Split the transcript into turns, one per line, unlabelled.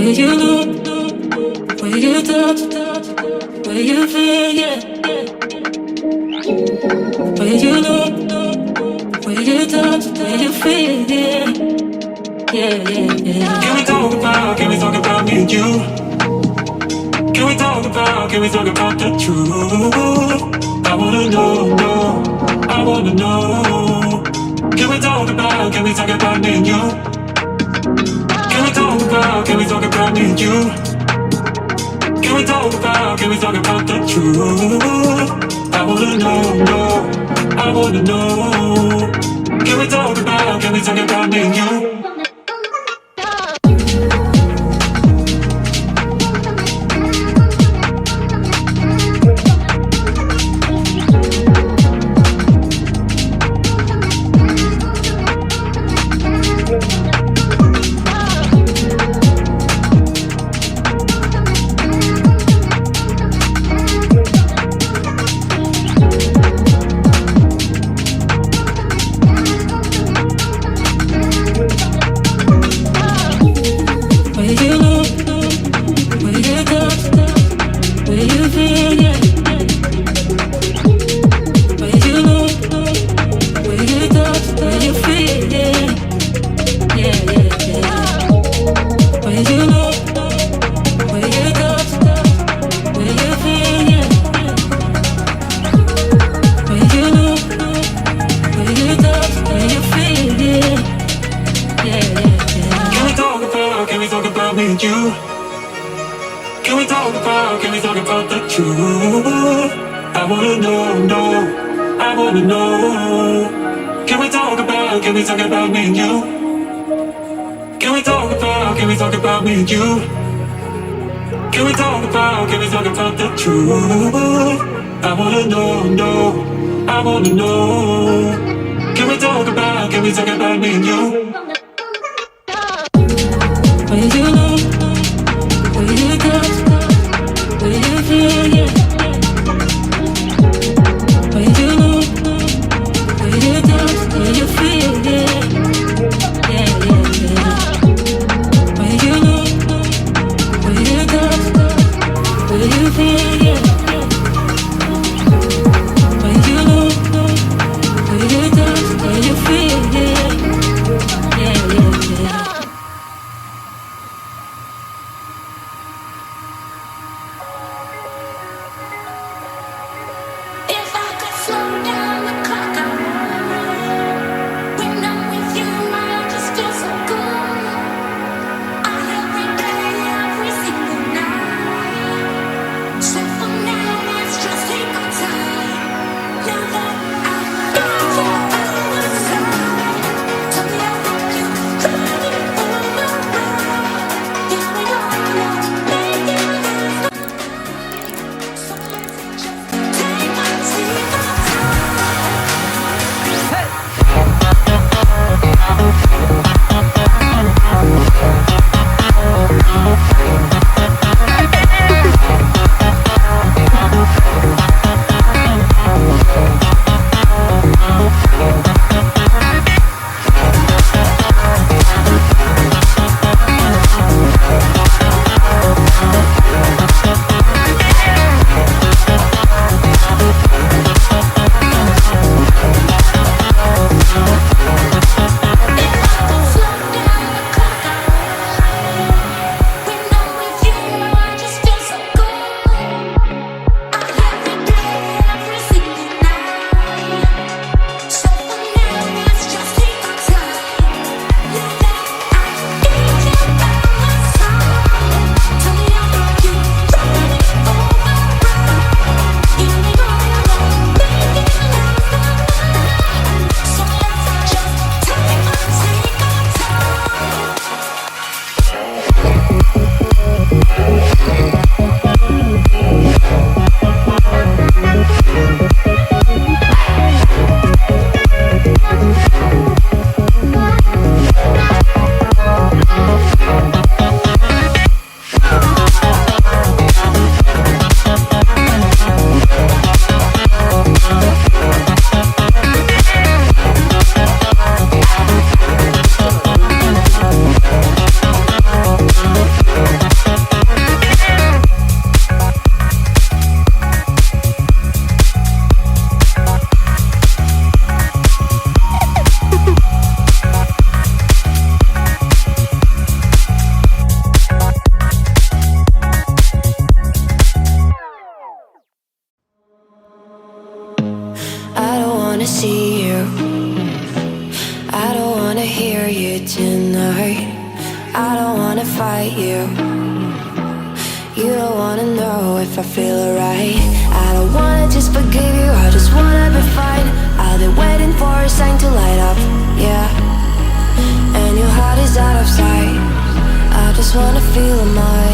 Where you look, where you touch, where you feel, yeah. Where you look, where you touch, where you feel, yeah. Yeah. Can we talk about me and you? Can we talk about the truth? I wanna know, I wanna know. Can we talk about me and you? Can we talk about me and you? Can we talk about the truth? I wanna know, I wanna know. Can we talk about me and you?
wanna fight you. You don't wanna know if I feel alright. I don't wanna just forgive you, I just wanna be fine. I've been waiting for a sign to light up, yeah. And your heart is out of sight. I just wanna feel mine.